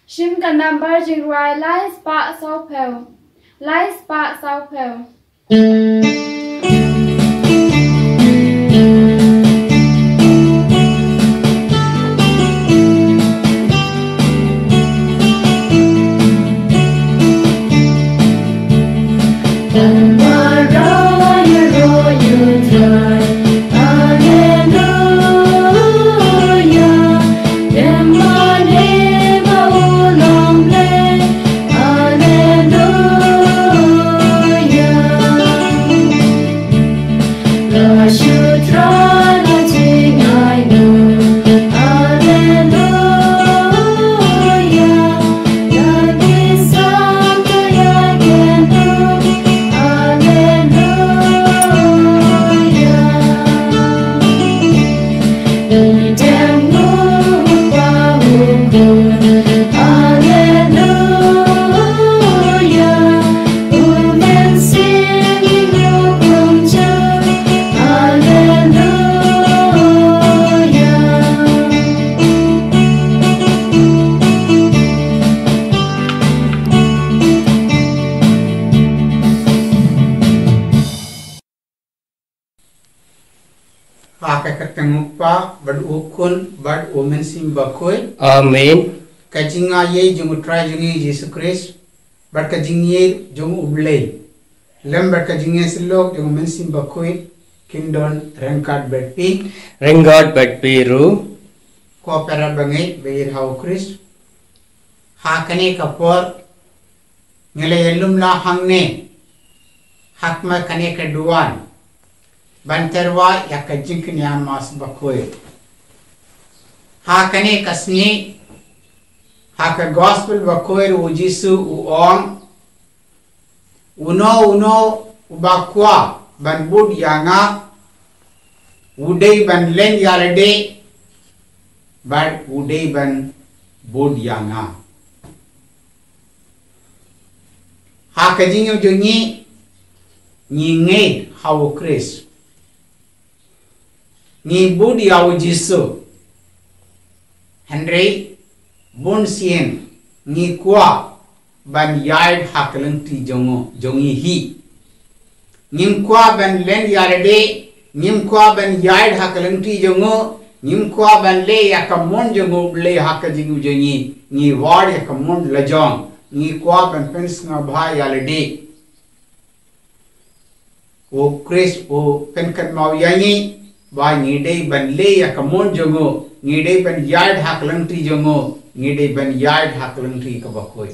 Shim ka number jingrai lai spa sau phèo. Lai spa sau phèo. Bad ukun bad omen sim bakoi. Amen. Kajinga ye jungu try jungi Jesus Christ. Bad kajingi jungu ublay. Lem bad kajingi silok jungu men sim bakoi. Kindon rengkat bad pi. Rengkat bad pi ru. Ko pera bangai beir hau Christ. Ha kane kapor. Ngele yelum la hangne. Hakma kane keduan. Banterwa ya kajing kenyan mas bakoi. Ha kane kasni ha ka gospel bakoi u Jisu u ong uno ubakwa ban bud yanga udei ban len yalade bad udei ban bud yanga ha kajing jongi ni ngei hawo Chris ni bud yawo Jisu Henry Bonsien ni kwa ban yard hakalang ti jongi hi nim kwa ban len yarade nim kwa ban yard hakalang ti jongo nim kwa ban le yakamon jongo le hakajingu jongi ni ward yakamon lajong ni kwa ban pens nga bha yalade o Chris o penkan mau yangi ba ni dei ban le yakamon jongo ngidei ban yard haklang tri jongo ngidei ban yard haklang tri ka bakoi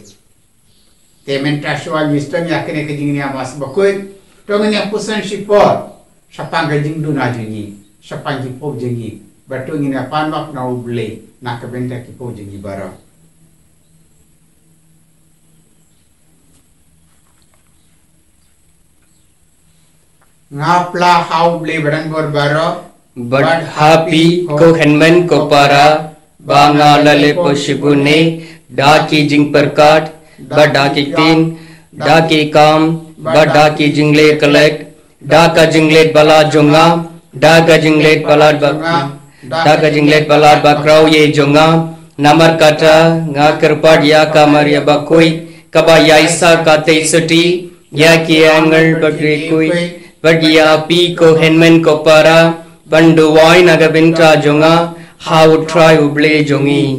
temen trashwal wisdom yakene ka jingni amas bakoi tongani apusan shipor sapang jing du na jingi sapang ji pop jingi batongi na panmak na uble na ka benta ki pop jingi bara ngapla how ble badan bor bara But happy ko henman ko para banga lale po shibune daki jing perkat ba daki tin daki kam ba daki jingle collect daka jingle bala jonga daka jingle balad ba daka jingle balad ba kraw ye jonga namar kata nga kerpad ya kamar ya bakoi kaba yaisa ka teisati ya ki angle bagre koi bagia pi ko henman ko para Bandu wai naga bintra jonga how try uble jongi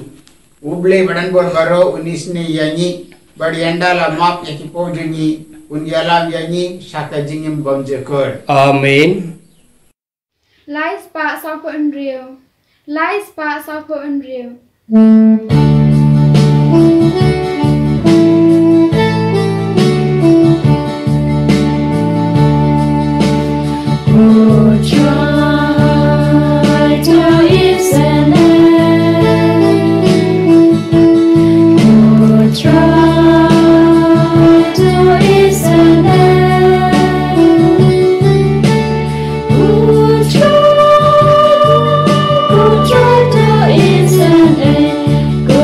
uble badan bor baro unisne yanyi badi andala map ekipo jongi unyalam yanyi shaka jingim bamjekor Amen. Lai spa sau po unreal. Lai spa sau po unreal. Go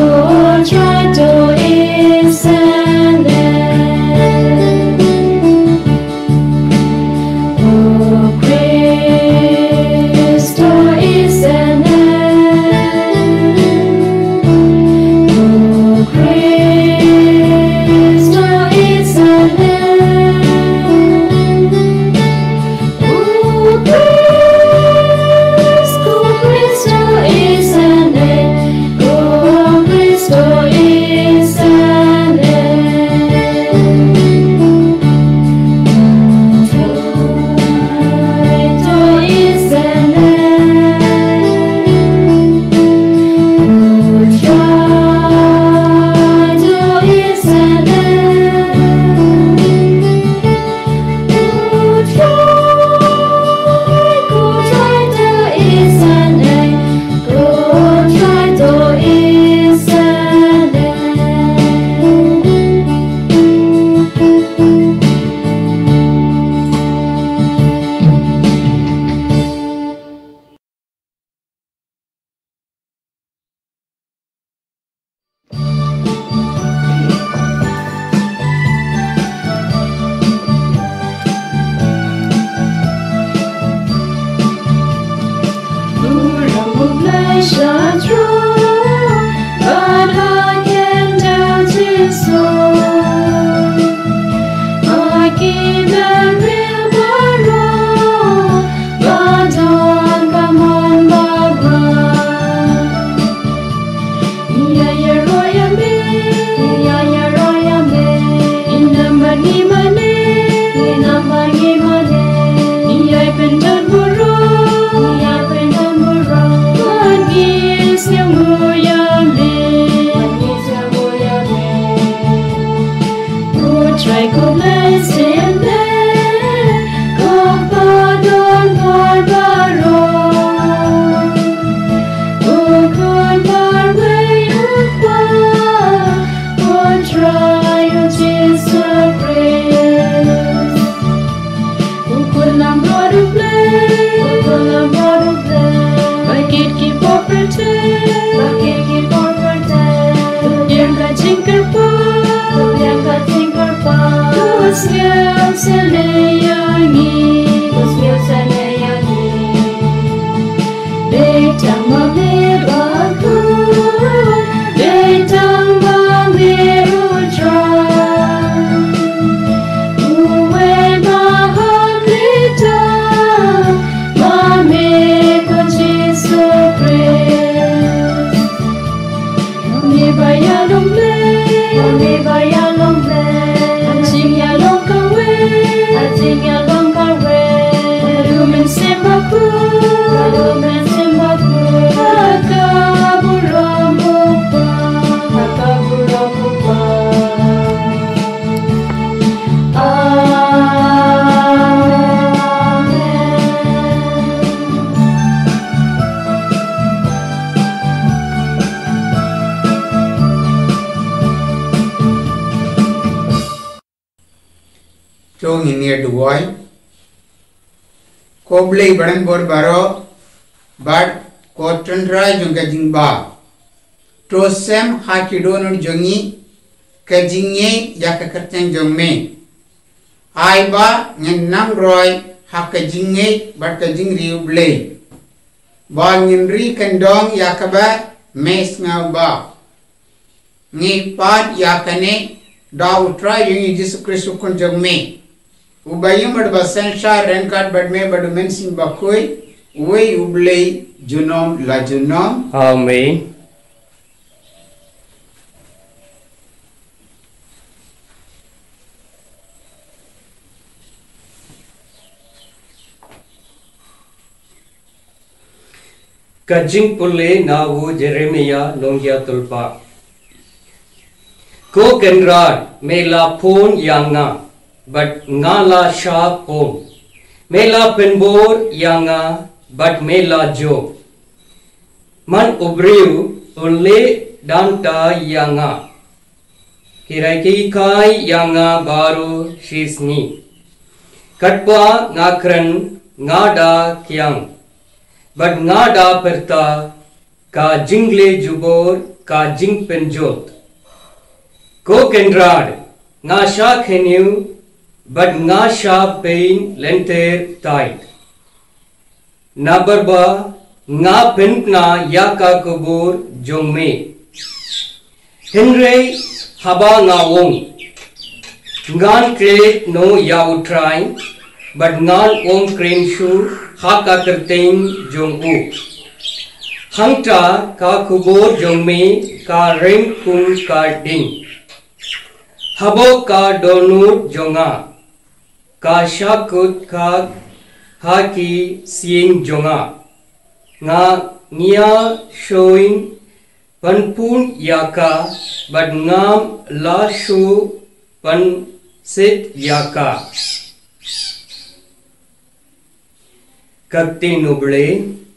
Chong in near Dubai. Koblei badan bor baro, but cotton dry junga jingba. Tosem hakidonur jongi, kajingye yakakartang jongme. Aiba ngenam roy hakajingye but kajing riublei. Ba nginri kendong yakaba mes ngaba. Ngi pad yakane daw try yung Jesus Christ kun jongme. Ubayam bad basan sha renkat bad me bad mensin bakoi we ublei junom la junom. Amen. Kajing pule nawu Jeremiah longya tulpa. Ko kenrad mela phone yanga. But ngala sha pon mela penbor yanga but mela jo man ubriu ulle danta yanga kirai ki kai yanga baru shisni katpa ngakran ngada kyang but ngada perta ka jingle jubor ka jing penjot ko kenrad nga sha kheniu but nga sha pain lenter tight nabarba nga penpna yaka kubur jongme henry haba nga wong ngan create no yau try but ngan wong crane shu haka tertain jongu hangta ka kubur jongme ka ring kung ka ding habo ka donur jonga ka shakut ka haki sieng jonga nga nia showing panpun yaka but ngam la shu pan sit yaka kakti nuble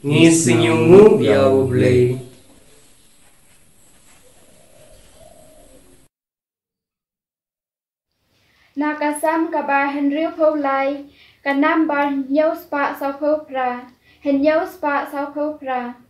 ngi sinyungu ya uble Nakasam kabar Henry Paulai kanam bar nyau spa sau pra hen nyau spa sau pra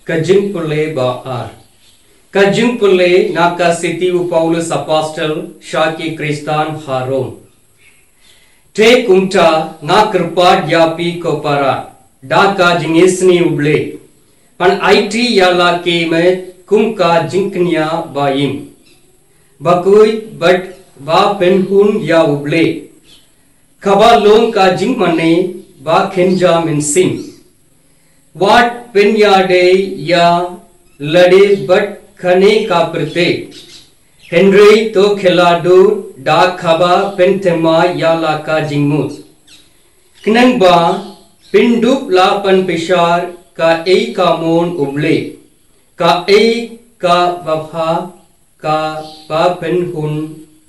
Kajing pule baar. Kajing pule naka city u Paulus apostle Shaki Kristan Harom. Te kumta na kerpat yapi kopara. Daka jingisni uble. Pan IT yala ke me kumka jinknya bayim. Bakui but ba penhun ya uble. Kaba long ka jinkmane ba khenja min sim. What penyade ya lade but khane ka prate. Henry to khiladu da khaba pentema ya la ka jingmus. Knang ba pindup la pan pishar ka ei ka mon uble. Ka ei ka wapha ka pa penhun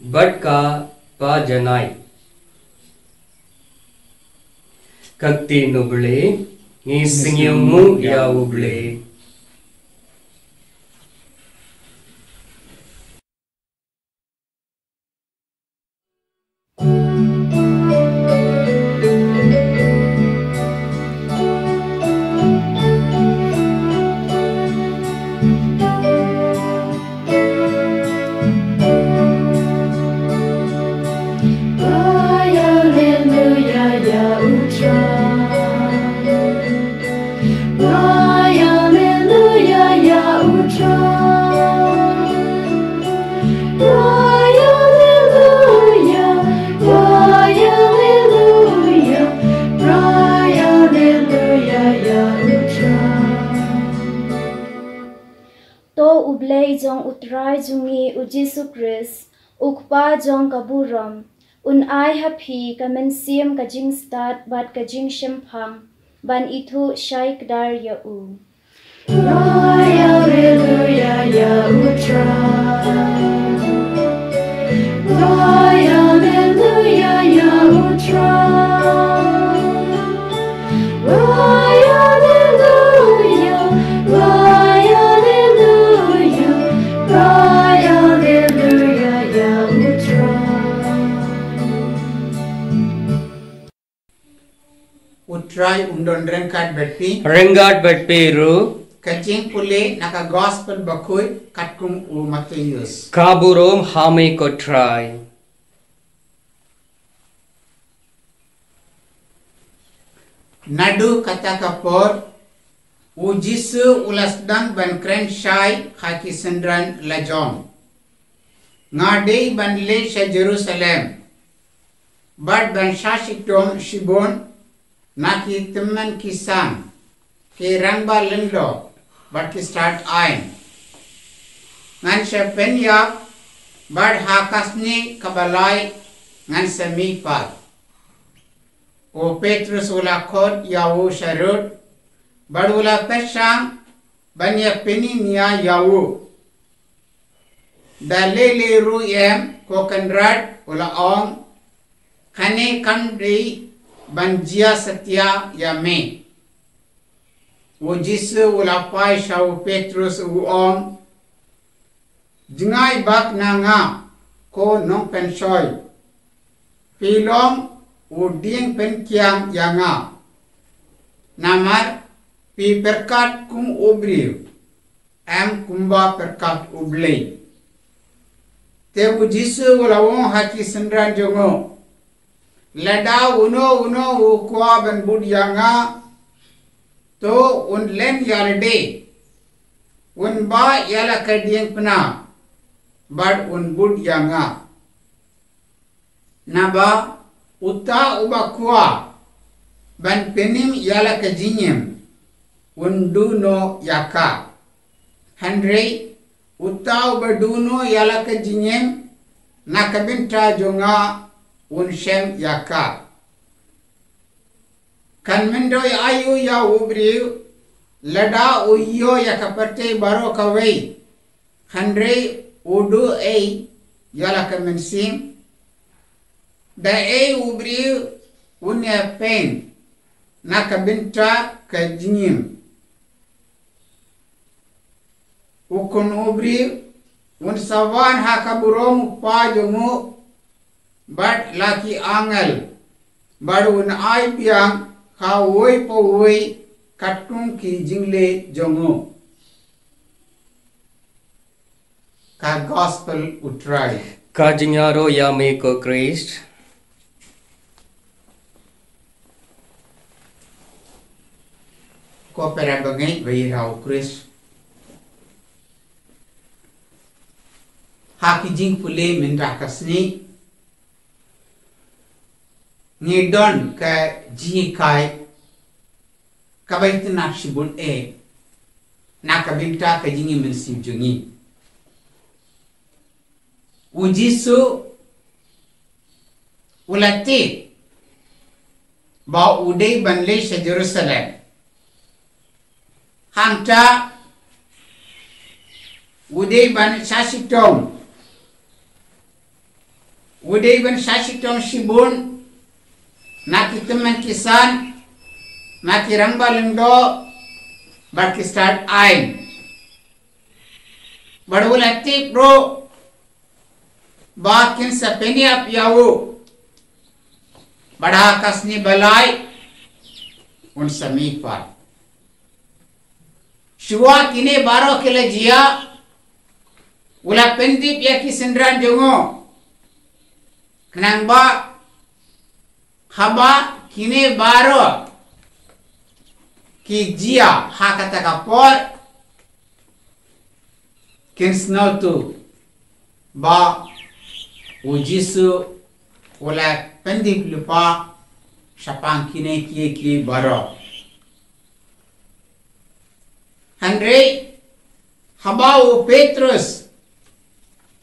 but ka pa janai. Kakti nuble. Ngisingmu ya uble. Jong utrai jungi ujisu Chris ukpa jong kaburam un ai happy kamen siam kajing start bat kajing shemphang ban itu shaik dar ya u hallelujah ya utrai hallelujah ya utrai Utrai undon rengkat betpi. Rengat betpiru. Kajing pule naka gospel bakui katkum u Matthews. Kaburom hame kotrai. Nadu kata kapor ujisu ulasdang ban kren shai khaki sendran lajong. Ngade ban le sha Jerusalem. Bad ban shashiktom shibon naki teman kisam ke rangba lendo but ki start ain ngan se penya bad hakasni kabalai ngan se mipat o Petrus ula khod yawu sharut bad ula pesang banya peni nia yawu dalele ru em ko kanrad ula ong khane kandri Banjia Satya Yame Ujisu ulapai Shau Petrus uom Jingai bak nanga ko nong pensoi pilong uding pen kiang yanga namar pi perkat kum ubriu am kumba perkat ublei te ujisu ulawong haki sendran jongo lada uno ukwa ben bud yanga to un len yarde un ba yala kadieng pena bad un bud yanga naba uta ubakwa ban penim yala kajinyem unduno yaka handrei uta ubaduno yala kajinyem nakabinta jonga unshem yaka kan mendo ayu ya ubriu lada uyo yakaparte baro kawei handrei udu ei yala kamensim da ei ubriu unya pen nakabinta kajinyem ukun ubriu un sawan hakaburom pa jongo but laki angal bad un ai piang ha woi po woi katung ki jingle jongo ka gospel utrai ka jingyaro ya me ko Christ ko pera bagai bai rau Christ haki jing pule min rakasni ni don ka ji kai kabait na shibun e na kabinta ka jingi min sim jungi ujisu ulati ba udai banle she Jerusalem hangta udai ban shashitong udai ban shashitong shibun naki teman kisan naki rangba lengdo barki start ain badulati bro bakin sapeni ap yawo bada kasni balai un samipa shua kine baro kele jia ula pendi pia ki sendran jongo kenang ba haba kine baro ki jia hakata kapor kin snow tu ba ujisu ula pendi lupa sapang kine ki baro Andre habau Petrus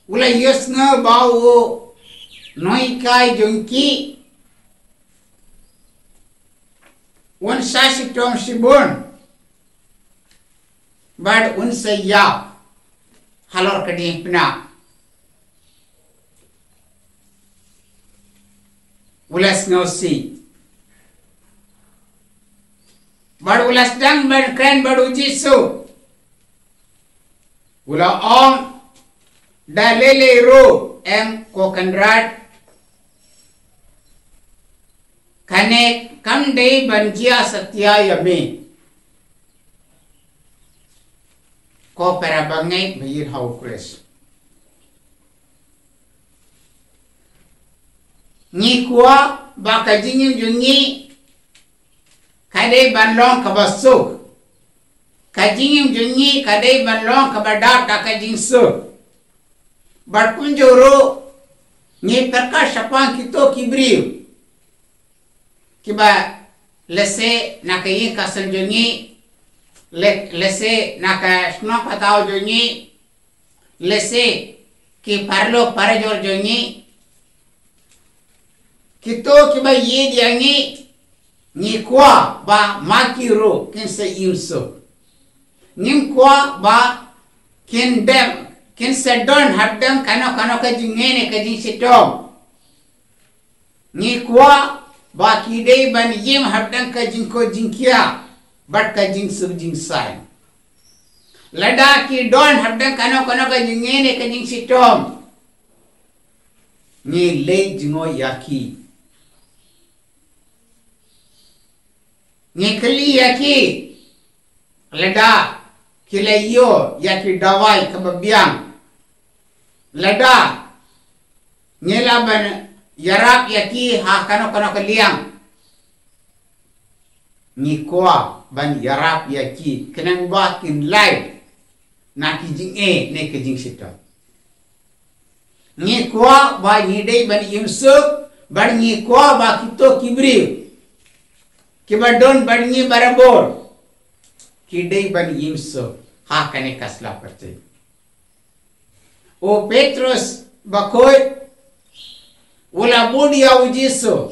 ula yosna bau noi kai jongki un sasitom sibun bad un sayya halor kadi pna ulas no si bad ulas dang bad kran bad ujisu ula om dalele ro em kokanrat kane kam dei banjia satya yame ko perabangai bhir hau kres ni kwa bakajingi jungi kadai banlong kabasuk kajingim jungi kadai banlong kabada takajing su barkunjoro ni perkas sapang kito kibriu kiba lese nakayi kasan jungi lese naka sno patao jungi lese ki parlo parajor jungi kito kiba ye diangi ni kwa ba makiro kinse imso nim kwa ba kindem kin sedon hadam kano ka jingene ka jing sitom ni kwa ba kidei ban yim hadam ka jingko jingkia bat ka jing sub jing sai lada ki don hadam kano ka jingene ka jing sitom ni le jingo yaki ngikeli yaki leda kilayo yaki dawai kebabiang leda ngelaban yarap yaki ha kano kaliang ngikwa ban yarap yaki kenang bakin live na kijing ne kijing sita ngikwa ba ngidei ban yumsuk ban ngikwa ba kito kibri kibadon ban ngi barabor kidei ban yumsuk ha kane kasla perte o Petrus bakoy wala budia ujiso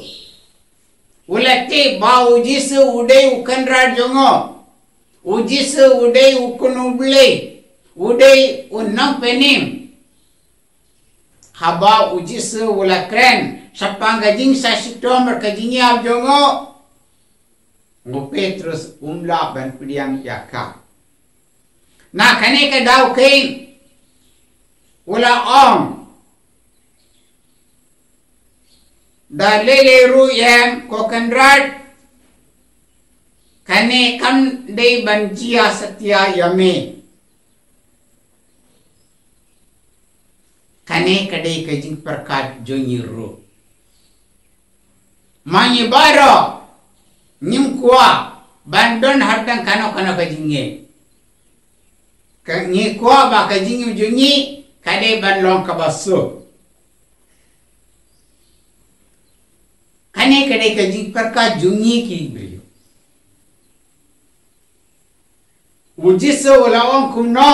wala te ba ujiso udei ukanra jongo ujiso udei ukunuble udei unang penim haba ujiso wala kren sapanga jing sa sitom berkajinya jongo ngo Petrus umla ban pidiang yaka na kane ka daw kain wala om da lele ru yam kokanrad kane kam dei banjia satya yame kane kadai kajing perkat jonyiru manyi baro nyimkwa bandon hardang kano kajinge kangi kwa ba kajing jonyi kadai banlong kabaso kane kadai kajing perkat jonyi ki brio ujiso ulawang kumno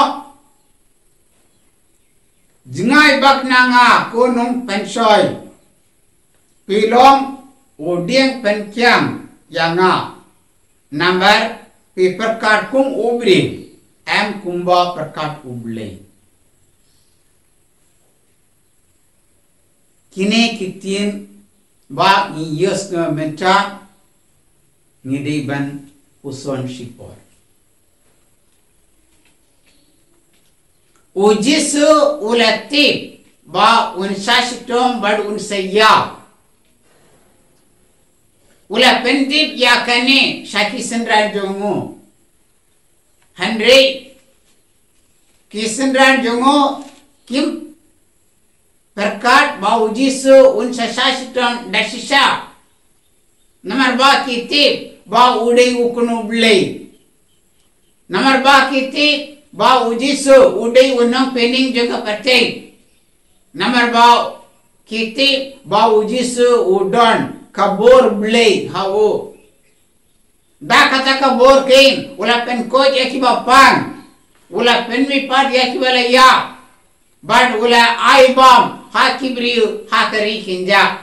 jingai bak nanga kunung pensoy pilong uding penkiam yanga number paper card kum ubri am kumba perkat uble kine kitin ba ni yes na menta ngidei ban uson shipor ujisu ulatip ba unsashitom bad unsaya ula pendip yakane shaki sendran jongo Henry kisendran jongo kim perkat ba ujisu unsashitom dashisha nomor ba kitip ba udei ukunu blei nomor ba kitip ba ujisu udei unang pening juga pateng nomor ba kitip ba ujisu udon kabor blei hawo da kata kabor kain ula pen koj yaki bapang ula pen mi pad yaki wala ya bad ula aibam ha kibri ha kari kinja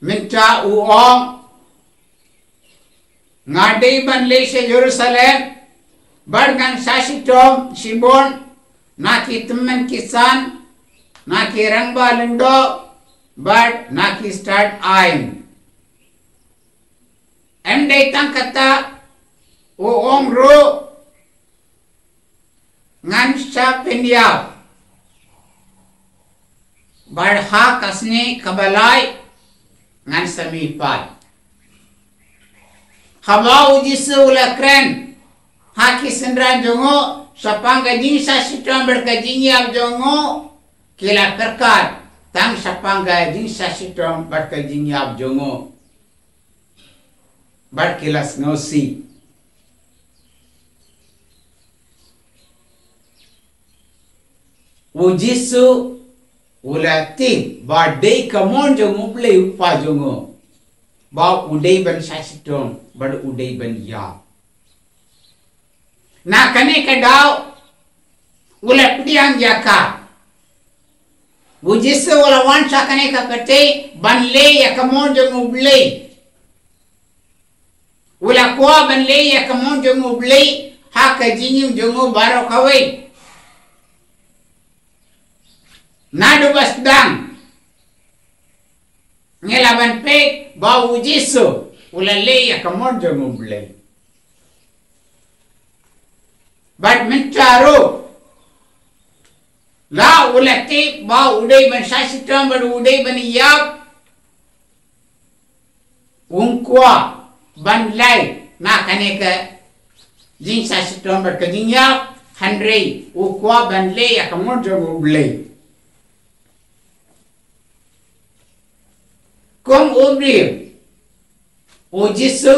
minta uong ngadei ban leise Jerusalem bargang sasitom Shimon naki teman kisan naki rangba lendo bad naki start ain emdei tang kata uong ro ngan sa pendia bad ha kasne kabalai ngan samipat haba ujisu ula kren haki sendran jongo sapang gajing sa sitom berkajinya jongo kila perkat tang sapang gajing sa sitom berkajinya jongo bar kilas ngosi ujisu ula ti ba dei kamon jongo play upa jongo ba udei ban sa sitom bad udei ban ya na kane ka daw ula pidiang jaka ujisu ula wan sa kane ka kate ban le ya kamon jong uble ula kwa ban le ya kamon jong uble ha ka jinyum jong baro kawai nadu basdang ngelaban pe ba ujisu ula le ya kamon jong uble but mentaro la ulati ba udai ban sasitam bad udai ban yap ungkwa ban lai na kaneka jing sa sitom ber kajing ya handrei ukwa ban lai akamon jogo blai kom obri o jisu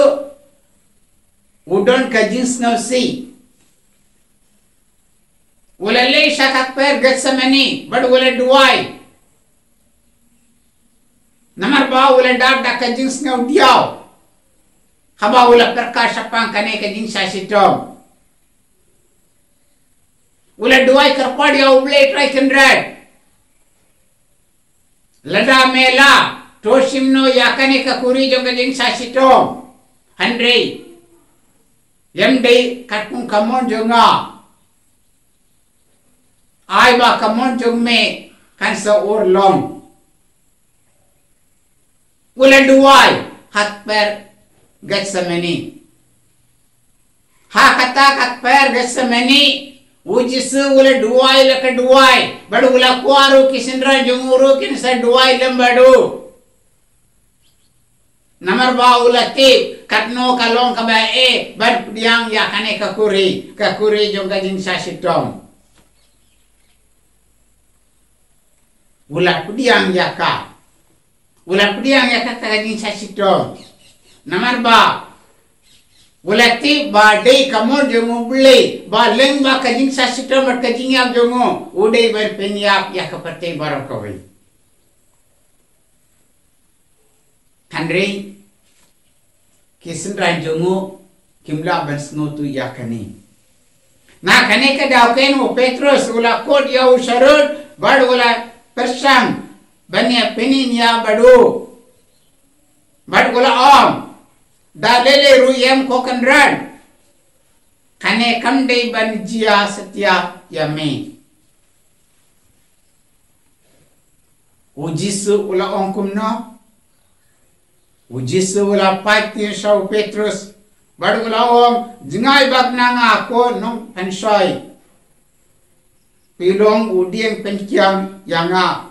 udon kajing snow si wala lai shakak per gatsamani bad wala duai Namar ba wala dab da kajing snow diaw haba wala perkasha pang kane kajing sa sitom wala duai karpad ya uble try kindred lada mela toshimno yakane ka kuri jong kajing sa sitom handrei yamdei katpung kamon jonga ai ba kamon jong me kansa or long wala duai hat per Getsemani ha kata kat per Getsemani ujisu wala duai laka duai badu wala kuaru kisindra junguru kin sa duai lembadu namar ba wala tip katno kalong kabae bad diang yakane kakuri jong kajing sa sitom wala pudiang yaka wala pediang ya kata kajing sa sitom namar ba wala ti ba dei kamor jongo bule ba leng ba kajing sa sitom ber kajing ya jongo udei ber penyap ya kapate barok kawai handrei kisindran jongo kimla ban sno tu ya kani na kane ka dauken o Petrus wala kod ya usharud bad wala persang Banya penin ya badu bad gula om dalele ruyem kokanran kane kamdei ban jia setia yame ujisu ula ongkumno ujisu ula pati shaw Petrus bad gula om jingai bagnanga ko nong pensoi pilong udieng penkiam yanga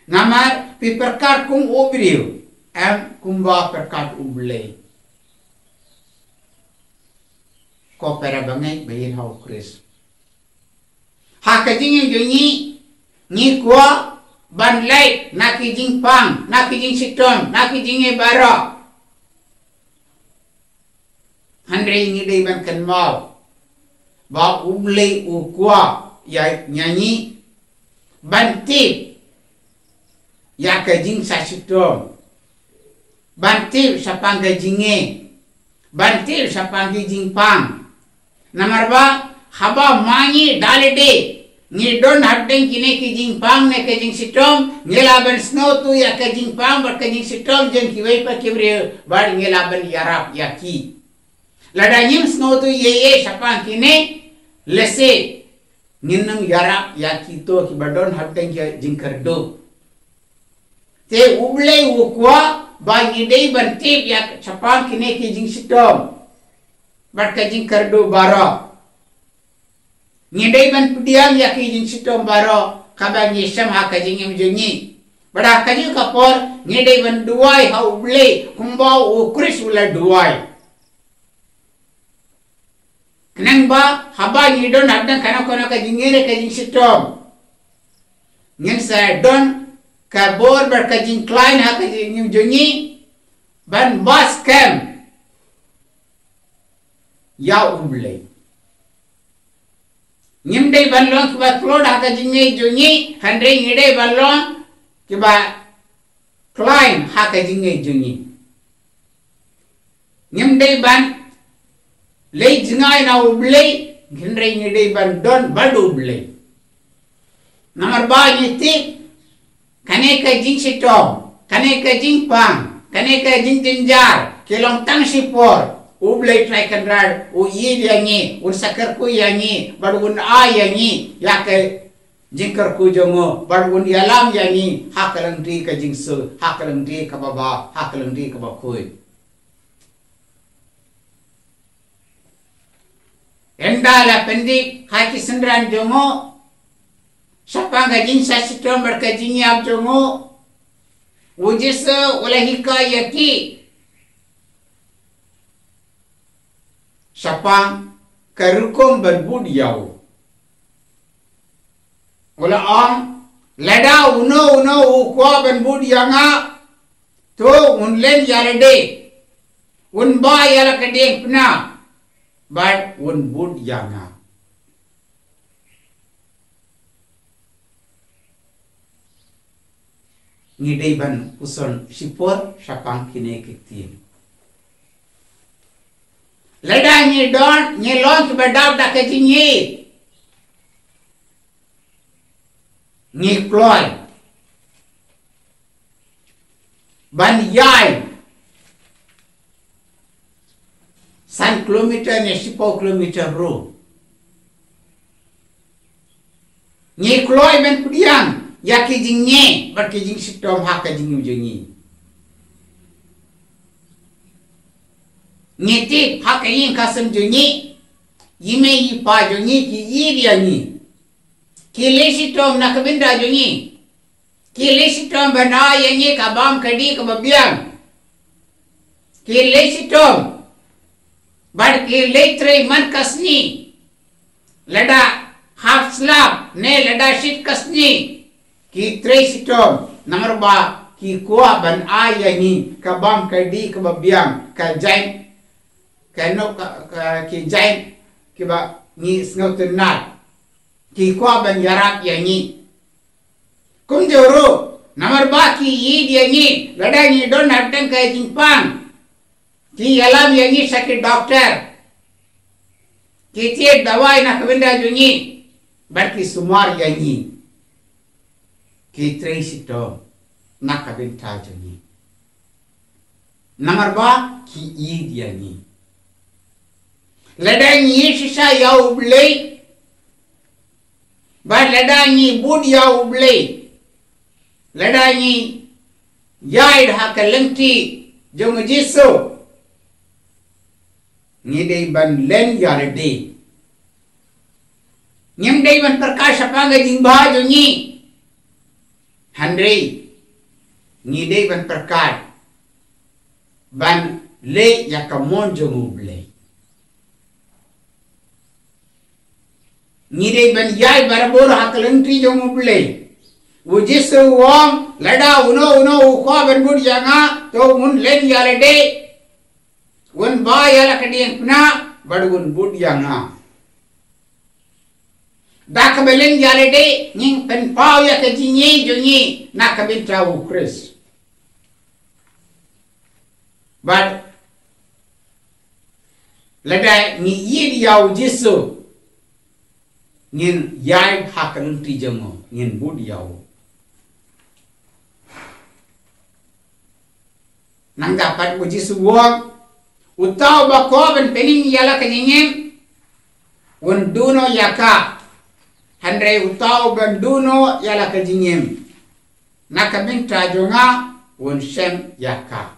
Namar pi perkat kum obriu am kumba perkat ublei ko pera bangai bayin hau kris ha kajing jongi ni kwa ban lai na kijing pang na kijing sitom na kijing e bara handrei ni dei ban kan mau ba ublei u kwa ya nyanyi ban tip ya kajing sa sitom bantil sa panggajinge bantil sa panggajing pang namarba haba mangi dalide ni don hadeng kine kijing pang ne kajing sitom ngelaban snow tu ya kajing pang bar kajing sitom jeng kiwai pa kibre bar ngelaban yarap yaki ladanyim snow tu ye sa pang kine lese ninam yarap yaki to ki badon hadeng jing kardo te ublei ukwa ba ngidei bantip ya chapang kine kijing sitom bar kajing kardo baro ngidei ban pudiam ya kijing sitom baro kabang yesam ha kajing imjungi bada kajing kapor ngidei ban duai ha ublei kumbau ukris ula duai kenang ba haba ngidon hadang kana kono kajing ngire kajing sitom ngin sa don kabor bar kajing klein ha kajing imjungi ban bas kem ya ublei ngimdei balong kiba klod ha kajing jungi handrei ngidei balong kiba klein ha kajing jungi ngimdei ban lei jingai na ublei ngindrei ngidei ban don bad ublei namar ba yiti kane kajing sitom kane kajing pang kane kajing jinjar kelong tang sipor ublei try kanrad u yid yangi un sakar ku yangi badun a yangi yak jingkar ku jongo badun yalam yangi hakalang di kajing su hakalang di kababa hakalang di kabakui endala pendik haki sendran jongo Sapang kajing sa sitom berkajing yap jongo ujis oleh hikayati sapang karukom berbud yau. Ola leda uno ukwa berbud yanga to unlen yarade un ba yala kadeng pna but un bud yanga. Ngidei ban uson sipor sapang kine kiktin. Leda ni don ni launch bedaw da kejingi. Ni ploy. Ban yai. 1 kilometer ni 10 kilometer bro. Ni ploy ben pudiang. Ya kejingnya, ber kejing sitom hak kejing ujengi. Ngiti hak kejing kasem jengi, ime ipa jengi ki iri ani. Kile sitom nak benda jengi, kile sitom benda yengi kabam kadi kebabiang. Kile sitom, ber kile tre man kasni, leda half slab ne leda shit kasni. Ki trace itom nomor ba ki kuah ban ayah ni kabam kadi kebabiang ka jain kano ki jain ki ba ni snau tenat ki kuah ban yarap yang ni kum joro nomor ba ki yi dia ni lada ni don natang ka jingpang ki alam yang ni sakit doktor ki tiap dawai nak benda junyi berki sumar yang ni ki trace ito nakabinta joni. Nomor ba ki dia ni. Ladang ni sisa yau blei. Ba ladang ni bud yau blei. Ladang ni yaid hakalenti jong jiso. Ni dei ban len yarde. Nyam dei ban perkasa panga jingba joni. Handrei ngidei ban perkat ban le ya kamon jongu ble ngidei ban yai barabor hakalentri jongu ble ujisu wong lada uno ukwa ban bud yanga to mun len yalade un ba yala kadien pna badun bud yanga dak belen yalade ning pen pau ya kejinyi junyi nak kabinta ukris but lada ni yid yaw jisu nin yai hakan ti jango nin bud yaw nang dapat ujisu wong utaw ba ko ben pening yala kejinyi un duno yaka Handrei utau banduno yala kejingim. Nakabinta jonga un sem yaka.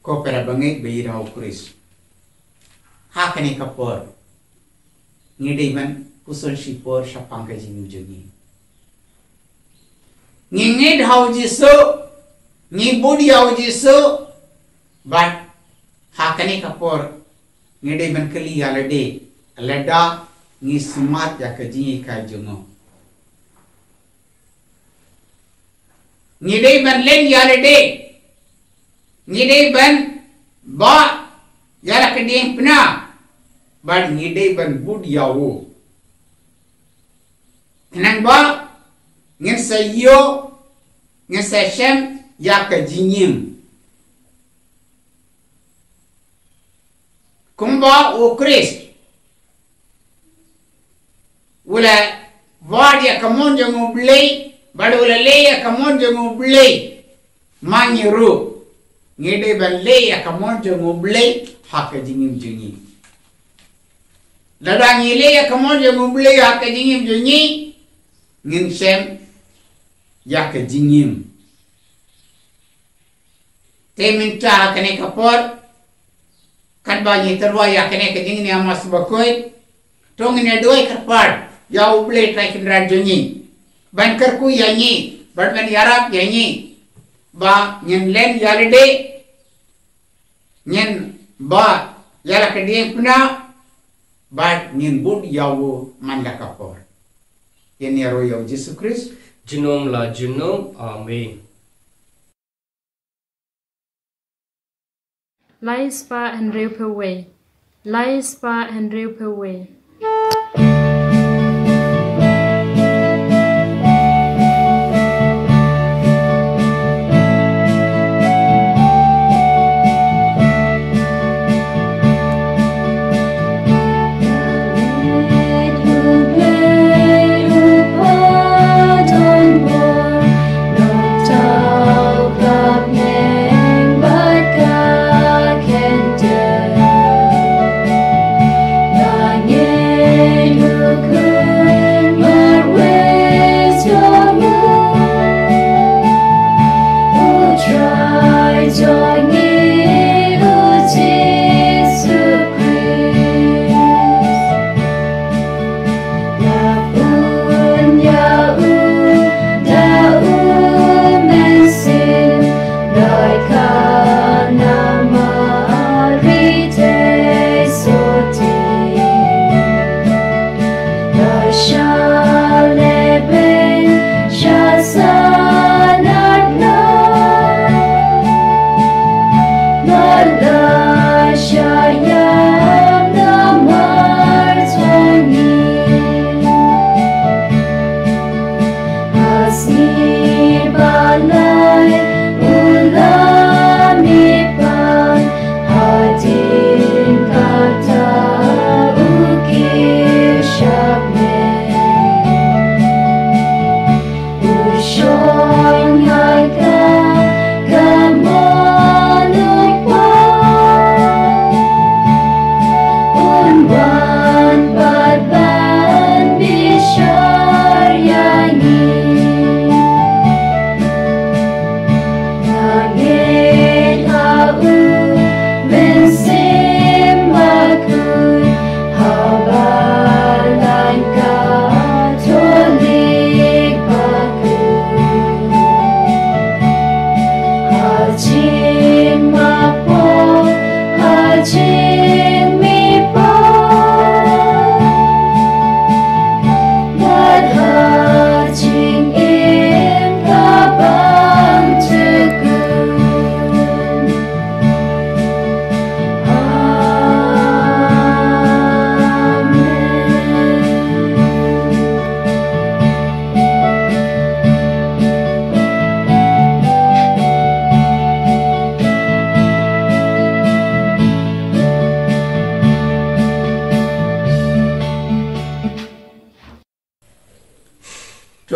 Ko pera bangit beira ukris. Hakani kapor. Ngidei man kusul sipor sapang kejing ujengi. Ngingid hau jisu, ngibudi hau jisu, but hakani kapor ngidei man keli yalade. Leda ni sumat ya kejingi kai jongo. Ngidei ban len yalade. Ngidei ban ba yala keding pna. Ban ngidei ban bud yawo. Kenang ba ngin sayo ngin sesem ya kejingim. Kumba ukris. Wala vadia kamon jango blei badu wala leya kamon jango blei manyiru ngede ban leya kamon jango blei haka jingim junyi lada ngi leya kamon jango blei haka jingim junyi ngin sem yaka jingim te minta kane kapor kan banyi terwa yakane ka jingni amas bakoi tong ne doi karpar Yau blei traikin rajonyi, ban kerku yanyi, ban yarap yanyi, ba nyen len yalade, nyen ba yala ke dia puna ba nyen bud yawo man la kapor yen ya ro yaw Jesus Christ Jinom la jinom. Amen. Lai spa and rêu per way. Lai spa and rêu per way.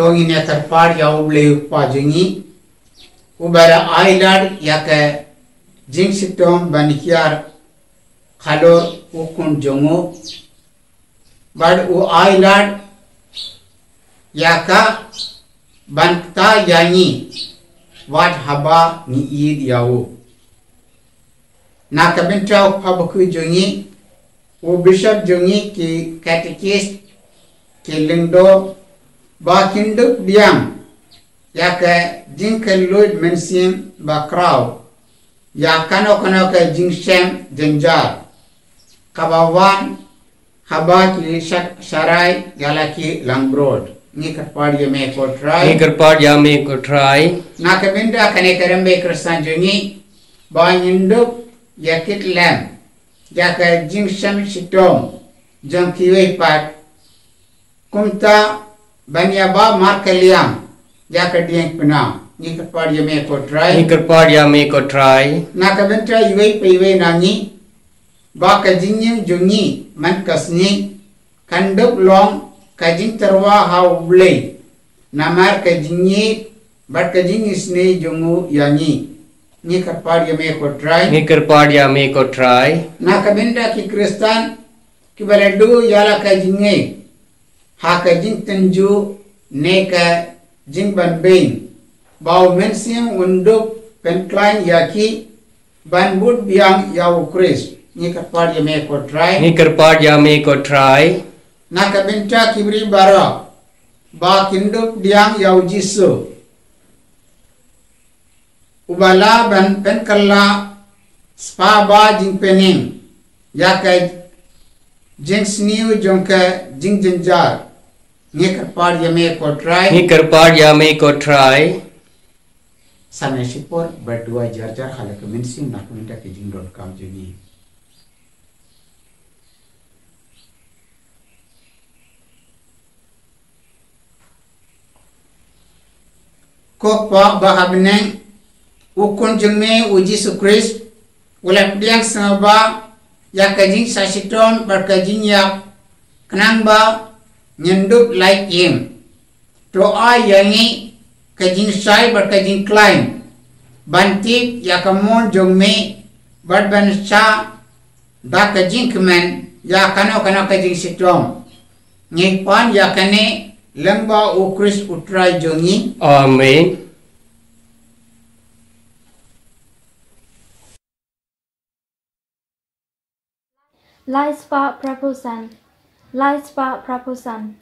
Tongi ne terpar ya uble pajungi ubara ailad ya ke jing sitom banikiar khalor ukun jongo bad u ailad ya ka banta yani wat haba ni id yawo na kabinta pabaku jongi u bishop jongi ki catechist ki lindo ba kinduk diam ya ke jinkel loid mensim ba kraw ya kano ke jingshem jenjar kabawan haba ki sharai galaki langrod ni karpad yame ko try na kabinda kane karambe kristan jongi ba induk yakit lam ya ke jingshem sitom jangkiwe pat kumta Banyaba markaliam ya kadiang pena ni kapar yame ko try na kabenta iwe peiwe nani ba kajing jungi man kasni kandup long kajing terwa ha ublei namar kajing bat kajing isne jungu yani ni kapar yame ko try na kabenta ki kristan ki baladu yala kajing ha ka jing tenju ne ka jing ban bain bau mensiam unduk pen klein yaki ban bud biang yaw kris ni ka par yame ko try na ka benta kibri bara ba kinduk diang yaw jisu ubala ban pen kala spa ba jing pening ya ka jing sniu jong ka jing jinjar nge karpar yame ko try Ni kerpar ya me ko try. Sana sipor berdua jar halak minsim nak minta ke jing.com jadi. Kok pa bahabneng ukun jengme uji sukris ulap diang sama ya kajing sasiton berkajing ya kenang ba nyenduk like im doa yangi kajing sai berkajing klaim bantik ya kamon jengme berban sa da kajing kemen ya kano kajing sitom ngipan ya kane lamba ukris utrai jongi. Amen. Laispa Prapusan. Laispa Prapusan.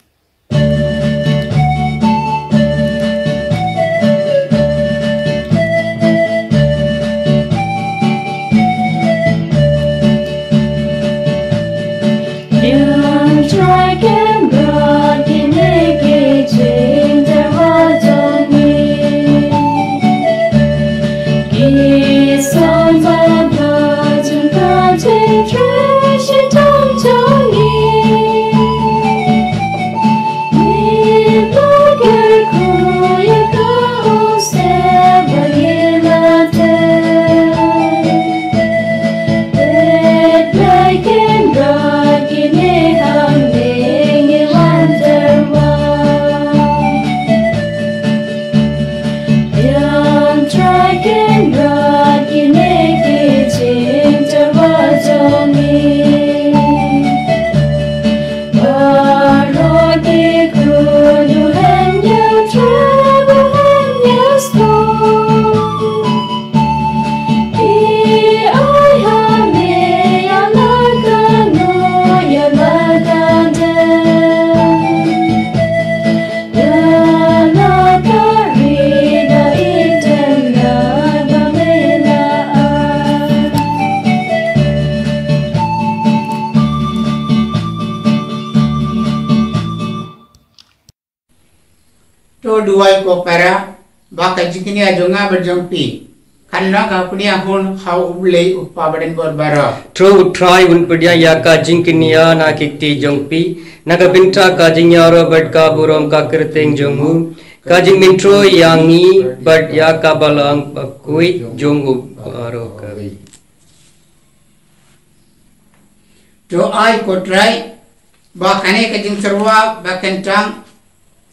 Duai ko para baka jikini ajonga berjongpi kanna ka punia hon hau ublei uppa baden borbara True try un pedia ya ka jingkinia na kikti jongpi na ka bintra ka jingyaro bad ka burom ka kerteng jongu ka jing mintro yangi bad ya ka balang pakui jongu aro ka to ai ko try bakane ka jing serwa bakentang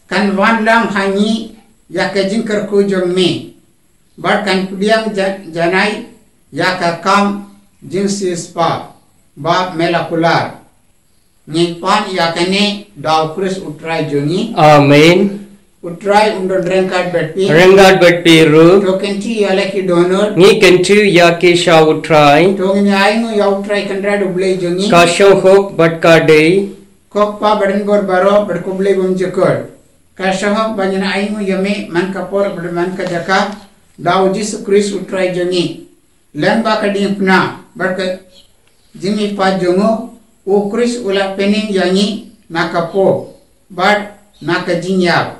kan wan lam hangi ya ka jing kerku jong me bar kan pudiang janai ya ka kam jing spa ba melakular ni pan ya kane daw kris utrai jongi. Amen. Utrai under rengat betpi ru to kenti ya laki donor ni kentu ya ki sha utrai to ni aingo ya utrai kandra dublei jongi ka show hok but ka day kok pa baden bor baro berkublei bom jekor kasahok banyak aingu yame man kapor berman kajaka daw Yesus Kristus utrai jongi lamba kadipna berke jimi pa jongo o Kris ula pening yangi nakapo bad nakajinya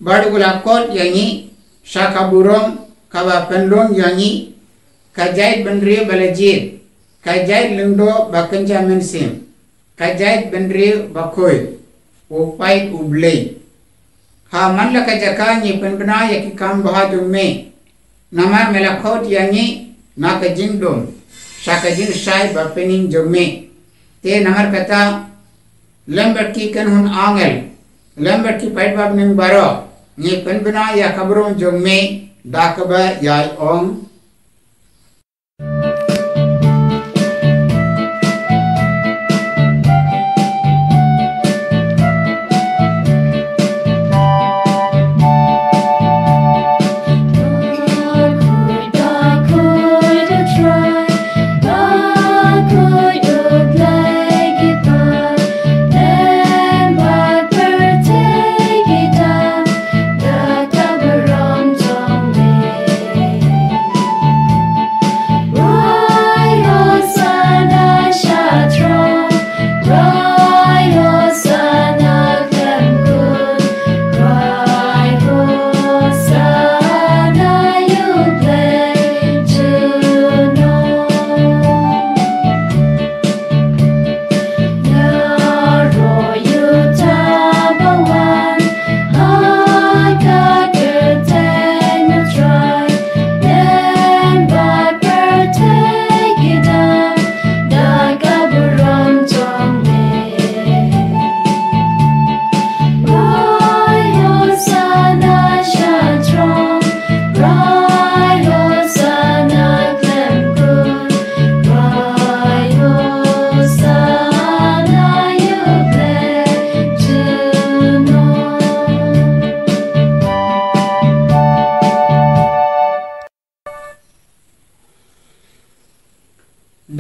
bad ula kot yangi sakaburong kaba pendong yangi kajait bendri balajid kajait lendo bakenja mensim kajait bendri bakoy o pait ublei ha man la ka jaka ni penbena ya ki kam bahadum me nama melakot yangi na ka jingdom sa ka jing sai ba pening jomme te namar kata lember ki kan hun angel lember ki pait bab ning baro ni penbena ya kabron jomme dakaba ya ong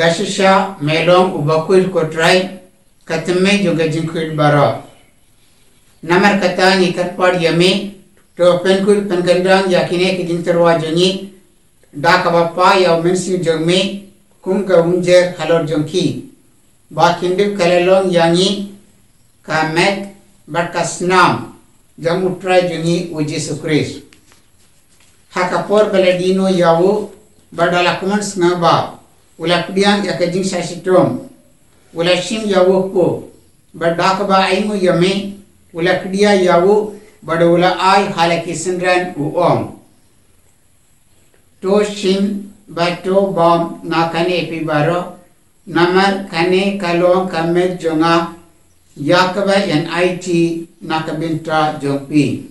dashisha melong ubakuil kotrai katme juga jingkuil bara namar kata ni karpad yame to penkul penkandang yakine ki jingterwa jongi da kabapa ya mensi jongme kum ka unjer halor jongki ba kindu kalalong yangi kamet barkasnam jang utrai jongi uji sukris hakapor baladino yawo badala kuman snaba ulakdiang yakajing sasitom ulashim yawo ko badak ba aimu yame ulakdia yawo badula ai halaki sindran uom to shim bato bom nakane pibaro namar kane kalong kamet jonga yakaba NIT nakabinta jongpi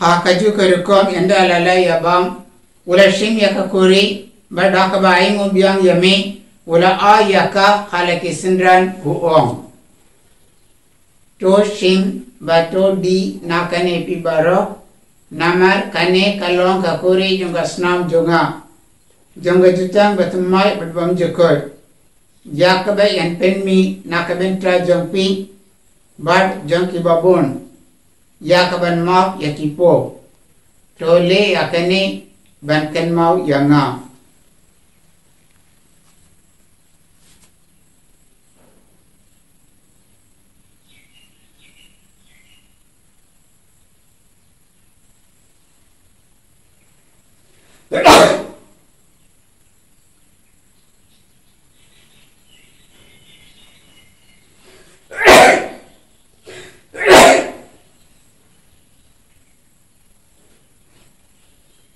ha kaju kerukom enda lalai abam ula shim yakakuri badaka baing ubiang yame ula a yaka halaki sindran huong to shim bato di nakane pibaro namar kane kalong kakuri junga snam junga jutang batumai badbam jukor yakaba yan penmi nakabentra jongpi bad jongki babon yakaban mau yakipo tole yakane bankan mau yanga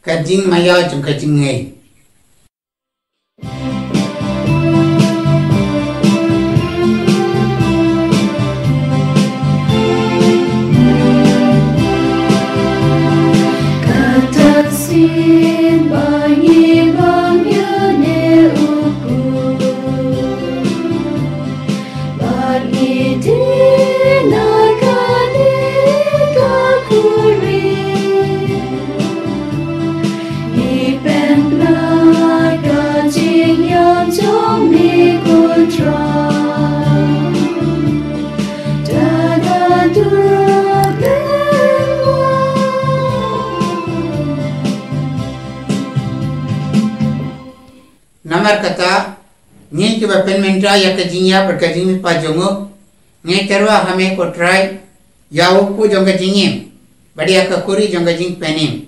kajing maya jung kajing ngai Katasin bayi bangyane uku bagi dinakani kakuri namar kata ni ke bapen mentra ya kajinya berkajing pajongo ni terwa hame ko try yawo ku jonga jingim badia ka kuri jonga jing penim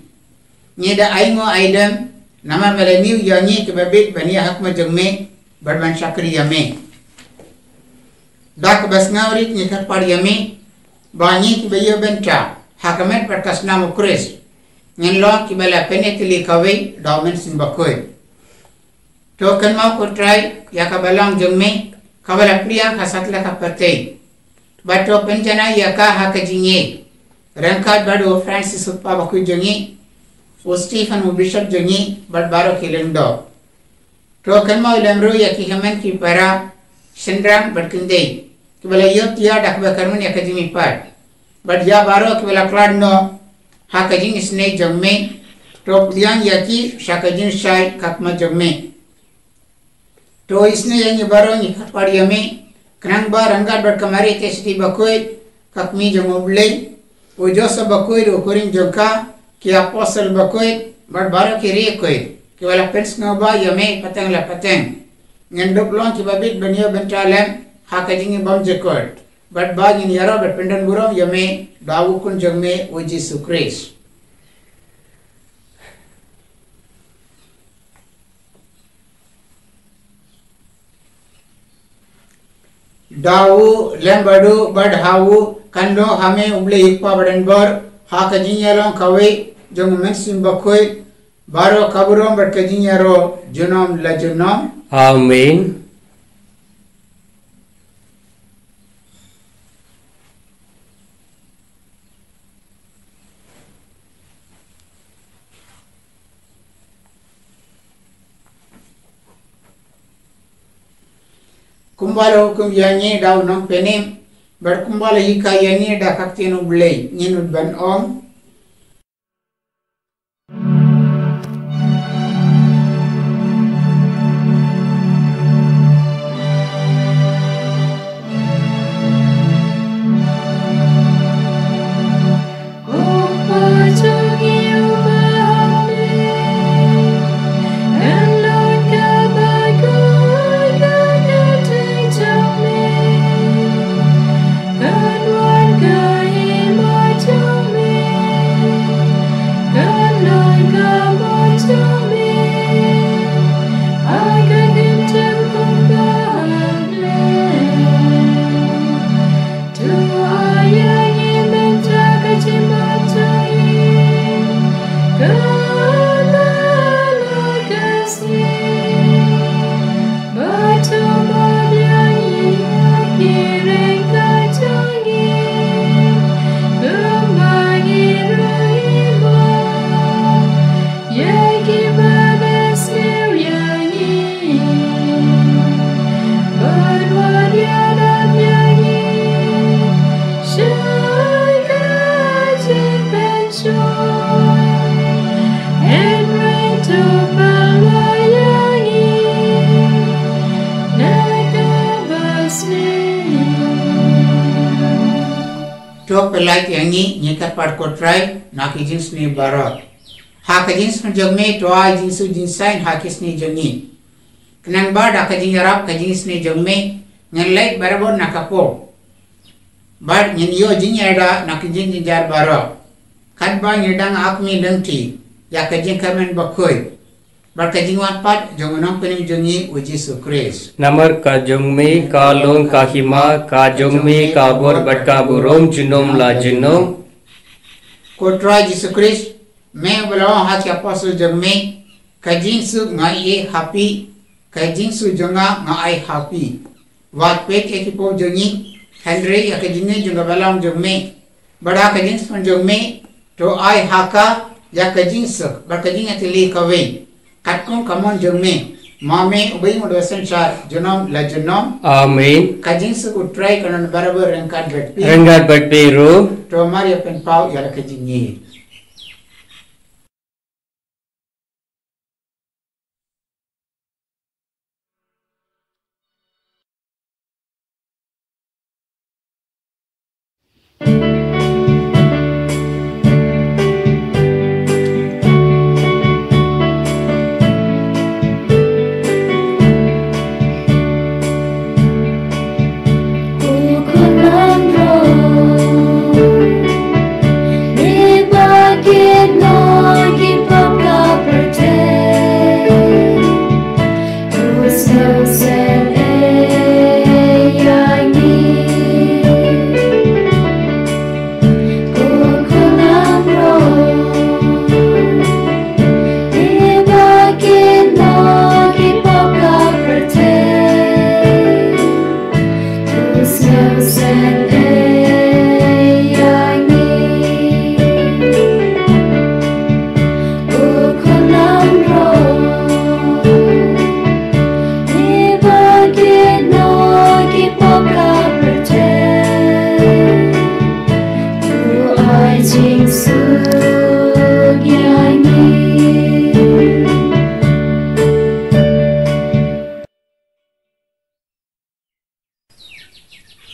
ni da aingo aidam namar melaniu yani ke babit bania hak ma jongme badman shakri yame dak basngawri ni kar par yame bani ki bayo bentra hakamet perkasna mukris ngin lo ki bala penetli kawe domen sin bakoy token mau ko try ya ka balang jongme kabala priya khasatla ka patei bato penjana ya ka hakajinge rankat bado francis uppa baku jongi o stephen bishop jongi bad baro kilendo token mau lemro ya ki hamen ki para sindram badkinde kibala yot ya dakba karmun ya kajimi pat bad ya baro kibala kladno hakajing isne jongme top liang ya ki shakajin shai katma jongme तो इसने ये बारों नि खपड़िया में क्रंग बार रंगा बट कमारे तेस्टी बकोई ककमी जो मोबले वो जो सब बकोई रोकरिंग जोका कि अपोस्टल बकोई बट बारों की रे कोई कि वाला पेंस नोबा यमे पतंग ला पतंग ngendop long ki babit benio bentalem hakajingi bam jekot but bagin yaro but pendan burom yame dawu kun jongme uji sukris dawu lembadu badhawu kando hame uble ikpa badan bor hakajingelong kawe jong mensim bakoi baro kaburom bad kajingero junom la junom Amen. kumbala hukum yanyi daw nong penem bar kumbala hika yanyi da kaktian ublay nyinud ban om pelait yangi nyekat part kotrai naki jins ni barat ha ka jins jog me to a jinsu jinsain ha kis ni jongi kenan ba da ka jing arab ka jins ni jog me ngan lait barabon nakapo bad nyen yo jing ada naki jing jar barat kan ba ngedang ak mi lengti ya ka jing kamen bakoi bar ka jing wat pat jong nong penim jongi uji sukres Namar ka jongme ka long ka hima ka jongme ka bor bat ka burom junom la junom kotrai Jesus Christ me belaw ha kya apostle jongme ka jinsu ngai e happy ka jinsu jonga ngai happy wat pet ekipo jongi Henry ya ka jinge jonga balam jongme bada ka jinsu jongme to ai haka ya ka jinsu bar ka jinge tili kawe katkon kamon jongme mame ubai mo dosen char jonom la jonom amen ka jinsu utrai kanon barabar rengkat bat peru to mari pen pau ya ka jinge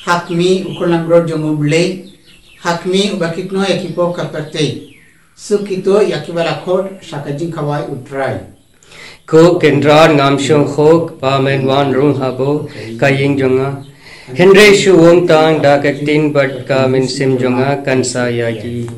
hakmi ukulang rod jong ublay hakmi ubakitno yakipo kapate sukito yakibala khot sakajing khawai utrai ko kendran ngamshong khok pamen wan rung habo kaying jonga Henry shuwong tang da kaktin bat ka min sim jonga kansa yagi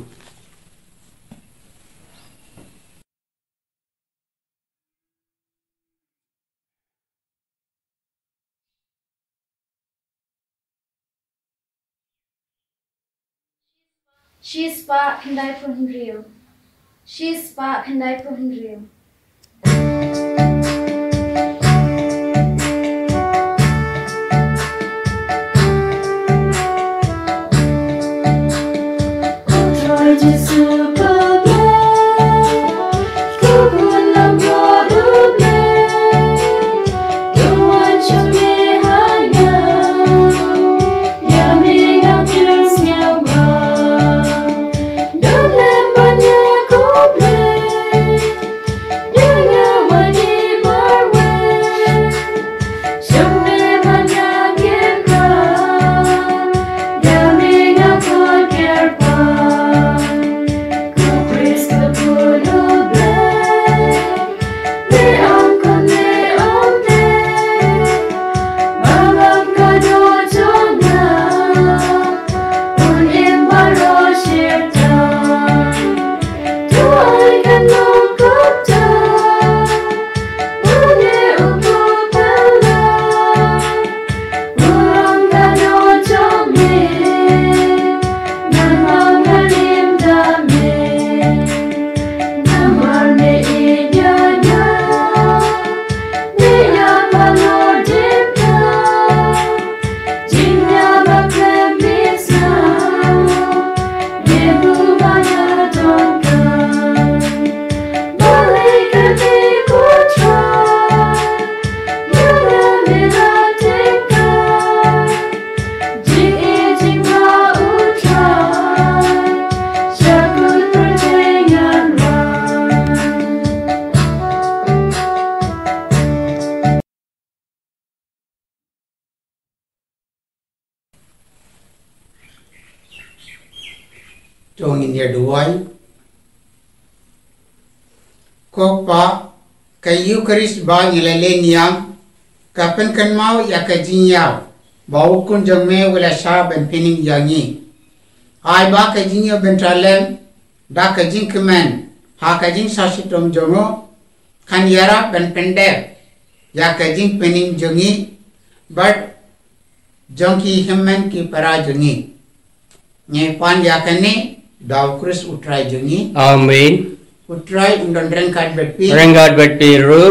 She's pa kandai po Henry. She's pa kandai po Henry. Hanya tong in ya duai ko pa kayu karis ba ngilale niam kapen kan mau ya kajinya bau kun jame wala sha ben pining yangi ai ba kajinya bentralem da kajing kemen ha kajing sasitom jongo kan yara ben pendek ya kajing pening jongi but jongki hemmen ki para jongi nye pan ya kane daw kris utrai jongi Amin. utrai undon rengkat betpi Renggat berpiru.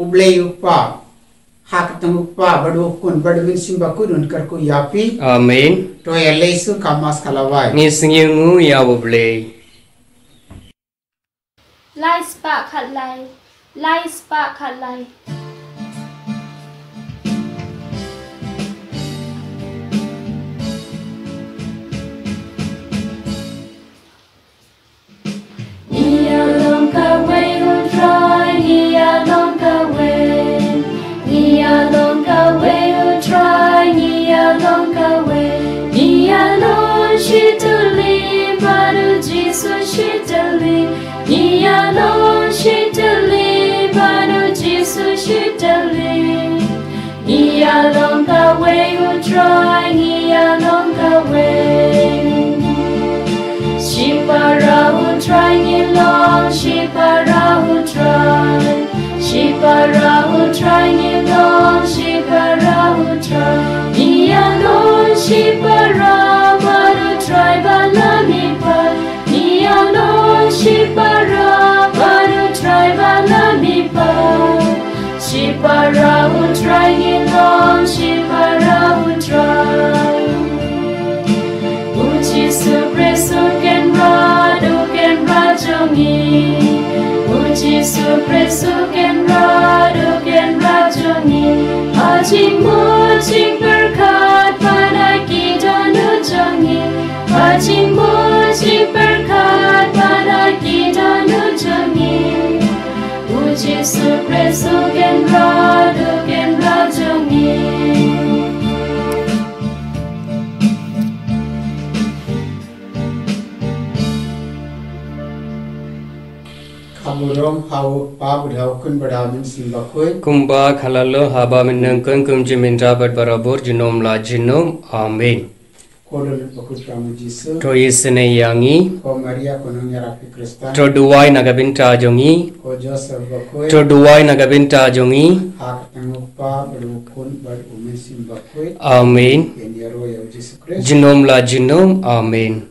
uble upa hak tenguppa badu kun badu min simbaku dun karku yapi Amin. to ya leisu kamas kalawai Ngisngingu ya boleh. Lai spa khat lai. Lai spa khat lai. Nia long ka way ho try, nia long ka way. Nia long ka way ho try, nia long ka way. Nia long she to live, but Jesus she to live. Nia long she to live, but Jesus she to live. Nia long ka way ho try, nia long ka way. Shipara who try ni long, Shipara who try. Shipara who try ni long, Shipara who try. Nia long Shipara, but who try banami pa. Nia long Shipara, but who try banami pa. Shipara who try ni long, Shipara who try. Ujisu presu ken rad jongi. Ujisu presu ken rad jongi. Ajing mujing berkat pada kita nu jongi. Ajing mujing berkat pada kita nu jongi. Ujisu presu ken rad jongi. kamurom hau pa budhau kun badau min simbakoi Kumba khalalo haba menengkeng kumjiminta berbarabur jinom la jinom. Amin. kodol pakut kamu jisu To yisene yangi. ko maria konong yarapi kristan To duwai nagabinta jongi. ko joseph bakoi To duwai nagabinta jongi. hak tenguppa badu kun bad umin simbakoi Amin. yen yaro ya jisu kristus Jinom la jinom. Amin.